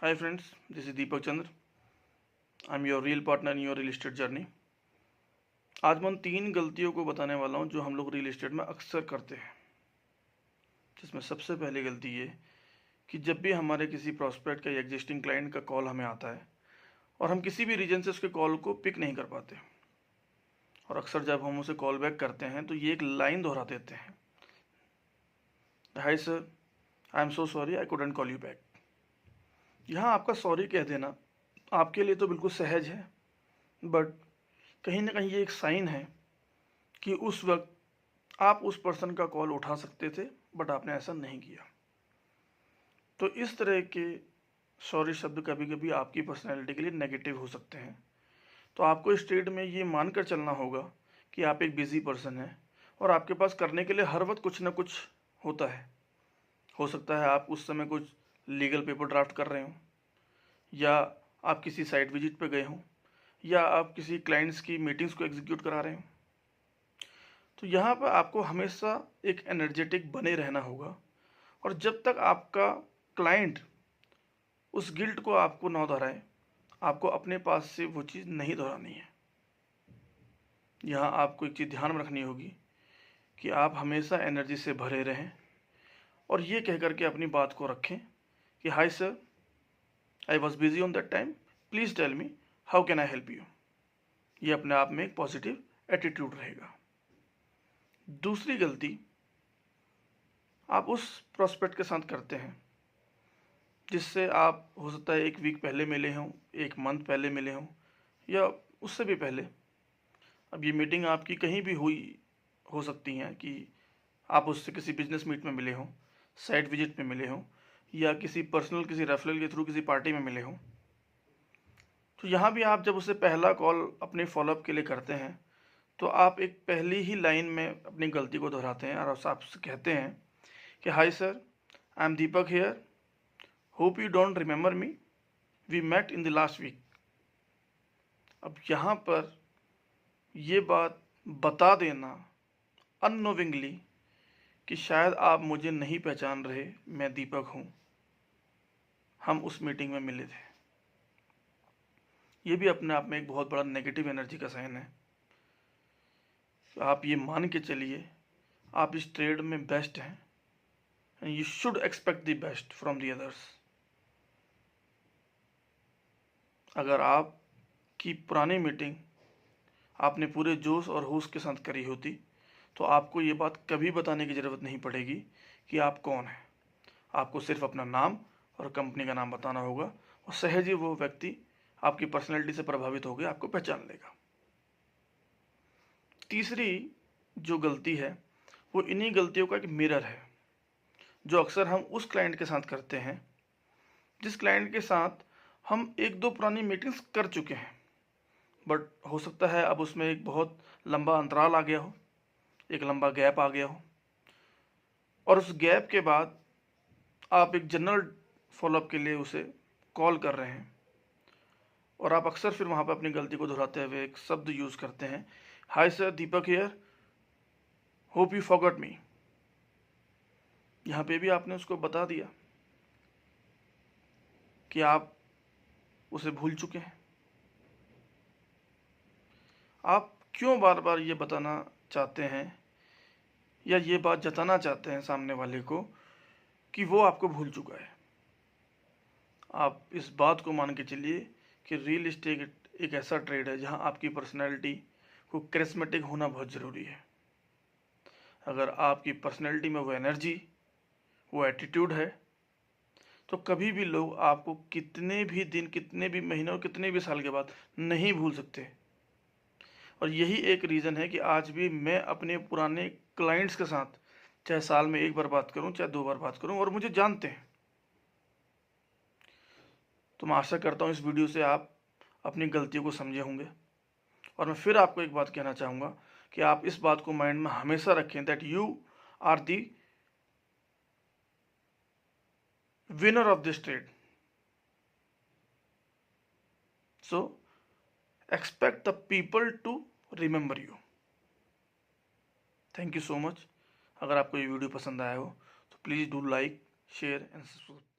Hi friends, this is Deepak Chandra. I'm your real partner in your real estate journey. आज मैं उन 3 गलतियों को बताने वाला हूं जो हम लोग रियल एस्टेट में अक्सर करते हैं। जिसमें सबसे पहली गलती ये कि जब भी हमारे किसी प्रॉस्पेक्ट का या एग्जिस्टिंग क्लाइंट का कॉल हमें आता है और हम किसी भी रीजन से उसके कॉल को पिक नहीं कर पाते, और अक्सर जब हम उसे कॉल बैक करते हैं तो ये एक लाइन दोहरा देते हैं, hi sir, I am so sorry I couldn't call you back. यहाँ आपका सॉरी कह देना आपके लिए तो बिल्कुल सहज है, बट कहीं ना कहीं ये एक साइन है कि उस वक्त आप उस पर्सन का कॉल उठा सकते थे, बट आपने ऐसा नहीं किया। तो इस तरह के सॉरी शब्द कभी कभी आपकी पर्सनैलिटी के लिए नेगेटिव हो सकते हैं। तो आपको इस ट्रेड में ये मानकर चलना होगा कि आप एक बिजी पर्सन हैं और आपके पास करने के लिए हर वक्त कुछ ना कुछ होता है। हो सकता है आप उस समय कुछ लीगल पेपर ड्राफ्ट कर रहे हों, या आप किसी साइट विजिट पे गए हों, या आप किसी क्लाइंट्स की मीटिंग्स को एग्जीक्यूट करा रहे हों। तो यहाँ पर आपको हमेशा एक एनर्जेटिक बने रहना होगा, और जब तक आपका क्लाइंट उस गिल्ट को आपको ना दोहराए, आपको अपने पास से वो चीज़ नहीं दोहरानी है। यहाँ आपको एक चीज़ ध्यान में रखनी होगी कि आप हमेशा एनर्जी से भरे रहें और ये कह करके अपनी बात को रखें कि hi sir, I was busy on that time, please tell me how can I help you. ये अपने आप में एक पॉजिटिव एटीट्यूड रहेगा। दूसरी गलती आप उस प्रोस्पेक्ट के साथ करते हैं जिससे आप हो सकता है 1 वीक पहले मिले हों, 1 मंथ पहले मिले हों, या उससे भी पहले। अब ये मीटिंग आपकी कहीं भी हुई हो सकती हैं कि आप उससे किसी बिजनेस मीट में मिले हों, साइट विजिट में मिले हों, या किसी पर्सनल किसी रेफरल के थ्रू किसी पार्टी में मिले हों। तो यहाँ भी आप जब उसे पहला कॉल अपने फॉलोअप के लिए करते हैं तो आप एक पहली ही लाइन में अपनी गलती को दोहराते हैं और आपसे कहते हैं कि hi sir, I am Deepak here, hope you don't remember me, we met in the last week. अब यहाँ पर ये बात बता देना अननोविंगली कि शायद आप मुझे नहीं पहचान रहे, मैं दीपक हूँ, हम उस मीटिंग में मिले थे। ये भी अपने आप में एक बहुत बड़ा नेगेटिव एनर्जी का साइन है। तो आप ये मान के चलिए आप इस ट्रेड में बेस्ट हैं, and you should expect the best from the others. अगर आपकी पुरानी मीटिंग आपने पूरे जोश और होश के साथ करी होती तो आपको ये बात कभी बताने की ज़रूरत नहीं पड़ेगी कि आप कौन हैं। आपको सिर्फ अपना नाम और कंपनी का नाम बताना होगा, और सहज ही वो व्यक्ति आपकी पर्सनैलिटी से प्रभावित होकर आपको पहचान लेगा। तीसरी जो गलती है वो इन्हीं गलतियों का एक मिरर है जो अक्सर हम उस क्लाइंट के साथ करते हैं जिस क्लाइंट के साथ हम 1-2 पुरानी मीटिंग्स कर चुके हैं, बट हो सकता है अब उसमें एक बहुत लंबा अंतराल आ गया हो, एक लंबा गैप आ गया हो, और उस गैप के बाद आप एक जनरल फॉलोअप के लिए उसे कॉल कर रहे हैं, और आप अक्सर फिर वहाँ पर अपनी गलती को दोहराते हुए एक शब्द यूज़ करते हैं, hi sir, Deepak here, hope you forgot me. यहाँ पे भी आपने उसको बता दिया कि आप उसे भूल चुके हैं। आप क्यों बार बार ये बताना चाहते हैं या ये बात जताना चाहते हैं सामने वाले को कि वो आपको भूल चुका है? आप इस बात को मान के चलिए कि रियल एस्टेट एक ऐसा ट्रेड है जहां आपकी पर्सनैलिटी को करिस्मेटिक होना बहुत ज़रूरी है। अगर आपकी पर्सनैलिटी में वो एनर्जी, वो एटीट्यूड है, तो कभी भी लोग आपको कितने भी दिन, कितने भी महीनों और कितने भी साल के बाद नहीं भूल सकते। और यही एक रीज़न है कि आज भी मैं अपने पुराने क्लाइंट्स के साथ चाहे साल में 1 बार बात करूं, चाहे 2 बार बात करूं, और मुझे जानते हैं। तो मैं आशा करता हूं इस वीडियो से आप अपनी गलतियों को समझे होंगे। और मैं फिर आपको एक बात कहना चाहूँगा कि आप इस बात को माइंड में हमेशा रखें that you are the winner of this trade. So expect the people to remember you. Thank you so much. अगर आपको ये वीडियो पसंद आया हो तो please do like, share and subscribe.